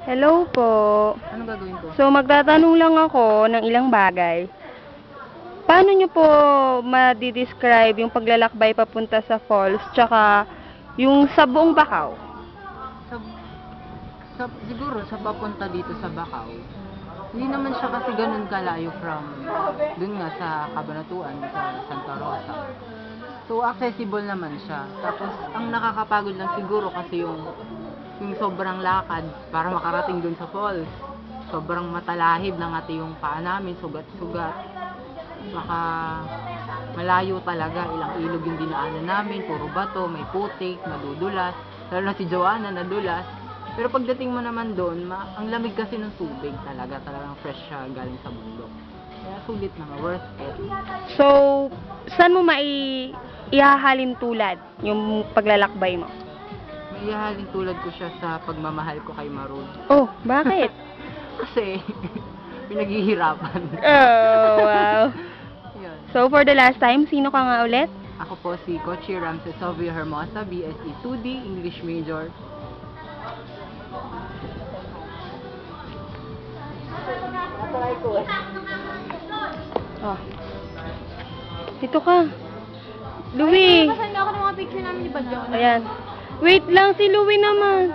Hello po. Anong gagawin ko? So, magtatanong lang ako ng ilang bagay. Paano nyo po ma-describe yung paglalakbay papunta sa falls, tsaka yung sa buong Bacau? Sa, siguro sa papunta dito sa Bacau, hindi naman siya kasi ganun kalayo from dun nga sa Cabanatuan, sa Santa Rosa. So, accessible naman siya. Tapos, ang nakakapagod lang siguro kasi yung sobrang lakad para makarating dun sa falls. Sobrang matalahib ng yung paa namin, sugat-sugat. Saka malayo talaga, ilang ilog yung dinaanan namin, puro bato, may putik, madudulas. Lalo na si Joanna nadulas. Pero pagdating mo naman doon, ang lamig kasi ng tubig talagang fresh siya galing sa bundok. Kaya sulit naman, worth it. So, saan mo ihahalin tulad yung paglalakbay mo? May ihahalin tulad ko siya sa pagmamahal ko kay Marud. Oh, bakit? Kasi, pinaghihirapan. Oh, wow. Yun. So, for the last time, sino ka nga ulit? Ako po si Coach Ramses Sovio Hermosa, BSE 2D, English major. Oh. Dito ka. Louie. Pasan niyo ako ng mga picture namin ni Badyo. Ayan. Wait lang, si Louie naman.